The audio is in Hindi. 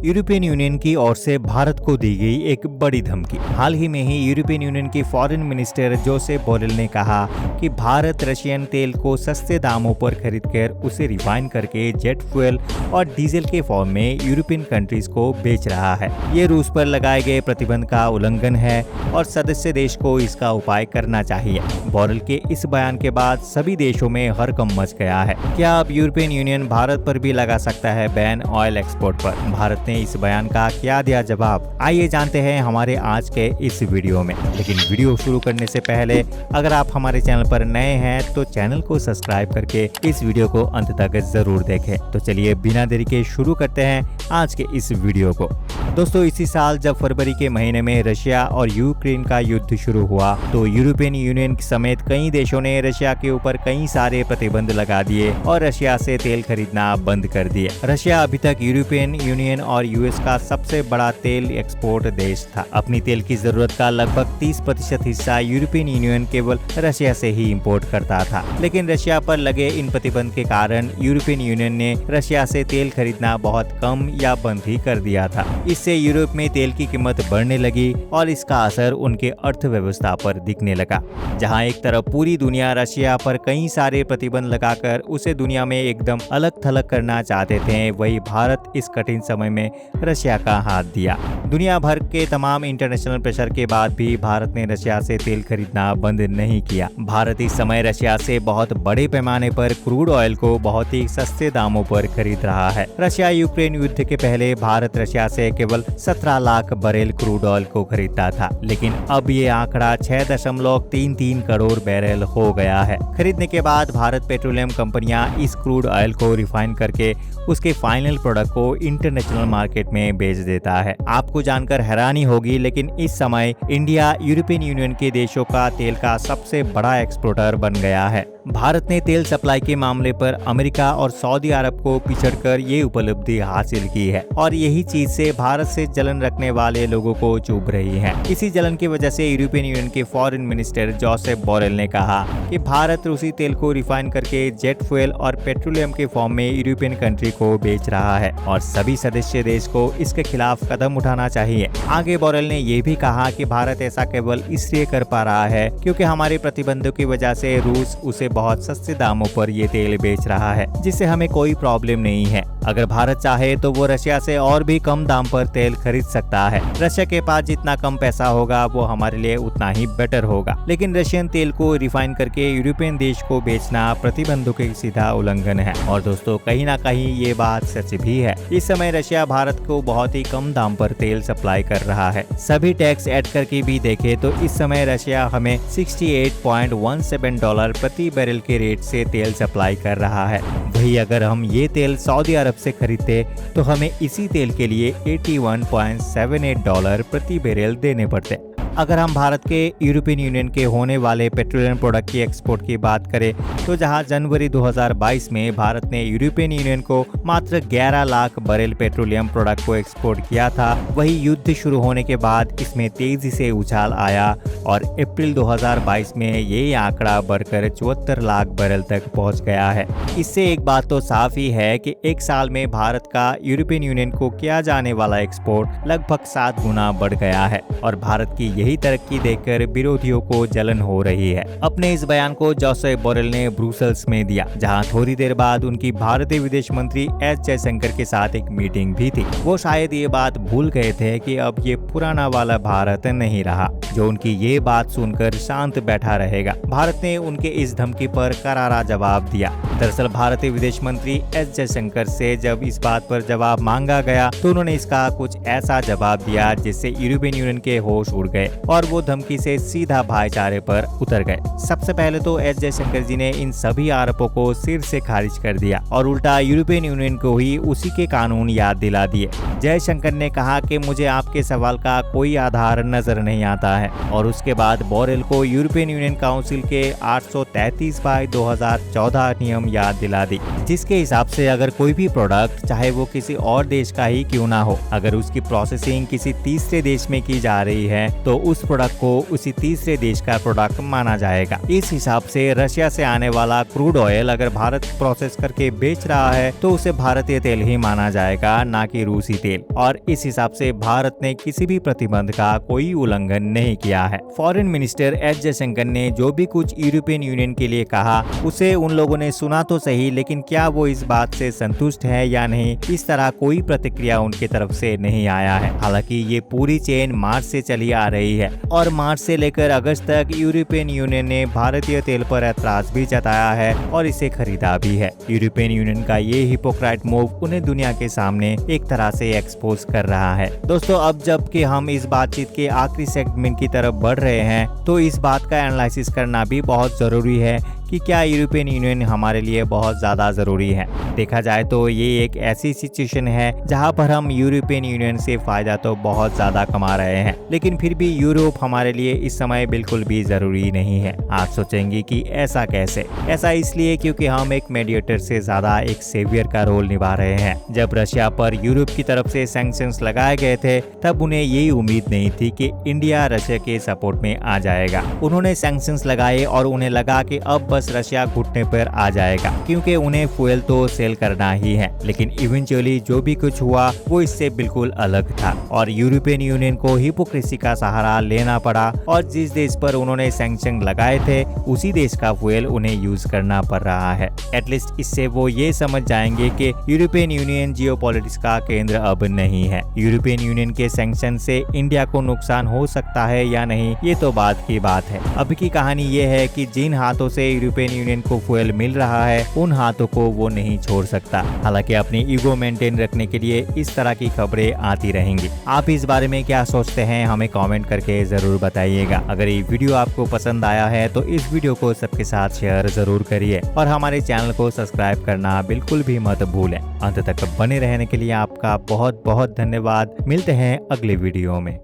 यूरोपियन यूनियन की ओर से भारत को दी गई एक बड़ी धमकी। हाल ही में ही यूरोपियन यूनियन की फॉरेन मिनिस्टर जोसेफ बोरेल ने कहा कि भारत रशियन तेल को सस्ते दामों पर खरीदकर उसे रिफाइन करके जेट फ्यूल और डीजल के फॉर्म में यूरोपियन कंट्रीज को बेच रहा है। ये रूस पर लगाए गए प्रतिबंध का उल्लंघन है और सदस्य देश को इसका उपाय करना चाहिए। बोरेल के इस बयान के बाद सभी देशों में हड़कंप मच गया है। क्या अब यूरोपियन यूनियन भारत पर भी लगा सकता है बैन ऑयल एक्सपोर्ट पर? भारत ने इस बयान का क्या दिया जवाब? आइए जानते हैं हमारे आज के इस वीडियो में। लेकिन वीडियो शुरू करने से पहले अगर आप हमारे चैनल पर नए हैं तो चैनल को सब्सक्राइब करके इस वीडियो को अंत तक जरूर देखें। तो चलिए बिना देरी के शुरू करते हैं आज के इस वीडियो को। दोस्तों, इसी साल जब फरवरी के महीने में रशिया और यूक्रेन का युद्ध शुरू हुआ तो यूरोपियन यूनियन समेत कई देशों ने रशिया के ऊपर कई सारे प्रतिबंध लगा दिए और रशिया से तेल खरीदना बंद कर दिए। रशिया अभी तक यूरोपियन यूनियन और यूएस का सबसे बड़ा तेल एक्सपोर्ट देश था। अपनी तेल की जरूरत का लगभग 30% हिस्सा यूरोपियन यूनियन केवल रशिया से ही इंपोर्ट करता था। लेकिन रशिया पर लगे इन प्रतिबंध के कारण यूरोपियन यूनियन ने रशिया से तेल खरीदना बहुत कम या बंद ही कर दिया था। इससे यूरोप में तेल की कीमत बढ़ने लगी और इसका असर उनके अर्थव्यवस्था पर दिखने लगा। जहां एक तरफ पूरी दुनिया रशिया पर कई सारे प्रतिबंध लगाकर उसे दुनिया में एकदम अलग थलग करना चाहते थे, वही भारत इस कठिन समय में रशिया का हाथ दिया। दुनिया भर के तमाम इंटरनेशनल प्रेशर के बाद भी भारत ने रशिया से तेल खरीदना बंद नहीं किया। भारत इस समय रशिया से बहुत बड़े पैमाने पर क्रूड ऑयल को बहुत ही सस्ते दामों पर खरीद रहा है। रशिया यूक्रेन युद्ध के पहले भारत रशिया से केवल 17 लाख बैरल क्रूड ऑयल को खरीदता था, लेकिन अब ये आंकड़ा 6.33 करोड़ बैरल हो गया है। खरीदने के बाद भारत पेट्रोलियम कंपनियां इस क्रूड ऑयल को रिफाइन करके उसके फाइनल प्रोडक्ट को इंटरनेशनल मार्केट में बेच देता है। आपको जानकर हैरानी होगी, लेकिन इस समय इंडिया यूरोपियन यूनियन के देशों का तेल का सबसे बड़ा एक्सपोर्टर बन गया है। भारत ने तेल सप्लाई के मामले पर अमेरिका और सऊदी अरब को पिछड़कर ये उपलब्धि हासिल की है और यही चीज से भारत से जलन रखने वाले लोगों को चुभ रही है। इसी जलन की वजह से यूरोपियन यूनियन के फॉरेन मिनिस्टर जोसेफ बोरेल ने कहा कि भारत रूसी तेल को रिफाइन करके जेट फ्यूल और पेट्रोलियम के फॉर्म में यूरोपियन कंट्री को बेच रहा है और सभी सदस्य देश को इसके खिलाफ कदम उठाना चाहिए। आगे बोरेल ने यह भी कहा कि भारत ऐसा केवल इसलिए कर पा रहा है क्योंकि हमारे प्रतिबंधों की वजह से रूस उसे बहुत सस्ते दामों पर ये तेल बेच रहा है, जिससे हमें कोई प्रॉब्लम नहीं है। अगर भारत चाहे तो वो रशिया से और भी कम दाम पर तेल खरीद सकता है। रशिया के पास जितना कम पैसा होगा वो हमारे लिए उतना ही बेटर होगा। लेकिन रशियन तेल को रिफाइन करके यूरोपियन देश को बेचना प्रतिबंधों के सीधा उल्लंघन है। और दोस्तों, कहीं ना कहीं ये बात सच भी है। इस समय रशिया भारत को बहुत ही कम दाम पर तेल सप्लाई कर रहा है। सभी टैक्स ऐड करके भी देखे तो इस समय रशिया हमें $68.17 प्रति बैरल के रेट से तेल सप्लाई कर रहा है। वही अगर हम ये तेल सऊदी अरब से खरीदते तो हमें इसी तेल के लिए $81.78 प्रति बैरल देने पड़ते। अगर हम भारत के यूरोपियन यूनियन के होने वाले पेट्रोलियम प्रोडक्ट की एक्सपोर्ट की बात करें तो जहां जनवरी 2022 में भारत ने यूरोपियन यूनियन को मात्र 11 लाख बैरल पेट्रोलियम प्रोडक्ट को एक्सपोर्ट किया था, वही युद्ध शुरू होने के बाद इसमें तेजी से उछाल आया और अप्रैल 2022 में ये आंकड़ा बढ़कर 74 लाख बैरल तक पहुंच गया है। इससे एक बात तो साफ ही है कि एक साल में भारत का यूरोपियन यूनियन को किया जाने वाला एक्सपोर्ट लगभग 7 गुना बढ़ गया है और भारत की यही तरक्की देखकर विरोधियों को जलन हो रही है। अपने इस बयान को जोसेफ बोरेल ने ब्रुसेल्स में दिया, जहां थोड़ी देर बाद उनकी भारतीय विदेश मंत्री एस जयशंकर के साथ एक मीटिंग भी थी। वो शायद ये बात भूल गए थे कि अब ये पुराना वाला भारत नहीं रहा जो उनकी ये बात सुनकर शांत बैठा रहेगा। भारत ने उनके इस धमकी पर करारा जवाब दिया। दरअसल भारतीय विदेश मंत्री एस जयशंकर से जब इस बात पर जवाब मांगा गया तो उन्होंने इसका कुछ ऐसा जवाब दिया जिससे यूरोपियन यूनियन के होश उड़ गए और वो धमकी से सीधा भाईचारे पर उतर गए। सबसे पहले तो एस जयशंकर जी ने इन सभी आरोपों को सिर से खारिज कर दिया और उल्टा यूरोपियन यूनियन को ही उसी के कानून याद दिला दिए। जयशंकर ने कहा कि मुझे आपके सवाल का कोई आधार नजर नहीं आता है और उसके बाद बोरेल को यूरोपियन यूनियन काउंसिल के 833/2014 नियम याद दिला दी, जिसके हिसाब से अगर कोई भी प्रोडक्ट चाहे वो किसी और देश का ही क्यों ना हो, अगर उसकी प्रोसेसिंग किसी तीसरे देश में की जा रही है तो उस प्रोडक्ट को उसी तीसरे देश का प्रोडक्ट माना जाएगा। इस हिसाब से रशिया से आने वाला क्रूड ऑयल अगर भारत प्रोसेस करके बेच रहा है तो उसे भारतीय तेल ही माना जाएगा, ना कि रूसी तेल। और इस हिसाब से भारत ने किसी भी प्रतिबंध का कोई उल्लंघन नहीं किया है। फॉरेन मिनिस्टर एस जयशंकर ने जो भी कुछ यूरोपियन यूनियन के लिए कहा उसे उन लोगों ने सुना तो सही, लेकिन क्या वो इस बात से संतुष्ट है या नहीं, इस तरह कोई प्रतिक्रिया उनकी तरफ से नहीं आया है। हालांकि ये पूरी चेन मार्च से चली आ रही है और मार्च से लेकर अगस्त तक यूरोपियन यूनियन ने भारतीय तेल पर ऐतराज भी जताया है और इसे खरीदा भी है। यूरोपियन यूनियन का ये हिपोक्रेट मूव उन्हें दुनिया के सामने एक तरह से एक्सपोज कर रहा है। दोस्तों, अब जबकि हम इस बातचीत के आखिरी सेगमेंट की तरफ बढ़ रहे हैं तो इस बात का एनालिसिस करना भी बहुत जरूरी है कि क्या यूरोपियन यूनियन हमारे लिए बहुत ज्यादा जरूरी है। देखा जाए तो ये एक ऐसी सिचुएशन है जहां पर हम यूरोपियन यूनियन से फायदा तो बहुत ज्यादा कमा रहे हैं, लेकिन फिर भी यूरोप हमारे लिए इस समय बिल्कुल भी जरूरी नहीं है। आप सोचेंगे कि ऐसा कैसे? ऐसा इसलिए क्योंकि हम एक मीडिएटर से ज्यादा एक सेवियर का रोल निभा रहे हैं। जब रशिया पर यूरोप की तरफ से सैंक्शंस लगाए गए थे तब उन्हें यही उम्मीद नहीं थी कि इंडिया रशिया के सपोर्ट में आ जाएगा। उन्होंने सैंक्शंस लगाए और उन्हें लगा कि अब बस रशिया घुटने पर आ जाएगा, क्योंकि उन्हें फ्यूल तो सेल करना ही है। लेकिन इवेंचुअली जो भी कुछ हुआ वो इससे बिल्कुल अलग था और यूरोपियन यूनियन को हिपोक्रेसी का सहारा लेना पड़ा और जिस देश पर उन्होंने सैंक्शन लगाए थे उसी देश का फ्यूल उन्हें यूज करना पड़ रहा है। एटलीस्ट इससे वो ये समझ जाएंगे कि यूरोपियन यूनियन जियोपॉलिटिक्स का केंद्र अब नहीं है। यूरोपियन यूनियन के सैंक्शन से इंडिया को नुकसान हो सकता है या नहीं, ये तो बात की बात है। अब की कहानी ये है कि जिन हाथों से यूरोपियन यूनियन को फ्यूल मिल रहा है उन हाथों को वो नहीं छोड़ सकता। हालांकि अपनी ईगो मेंटेन रखने के लिए इस तरह की खबरें आती रहेंगी। आप इस बारे में क्या सोचते हैं हमें कमेंट करके जरूर बताइएगा। अगर ये वीडियो आपको पसंद आया है तो इस वीडियो को सबके साथ शेयर जरूर करिए और हमारे चैनल को सब्सक्राइब करना बिल्कुल भी मत भूलें। अंत तक बने रहने के लिए आपका बहुत बहुत धन्यवाद। मिलते हैं अगले वीडियो में।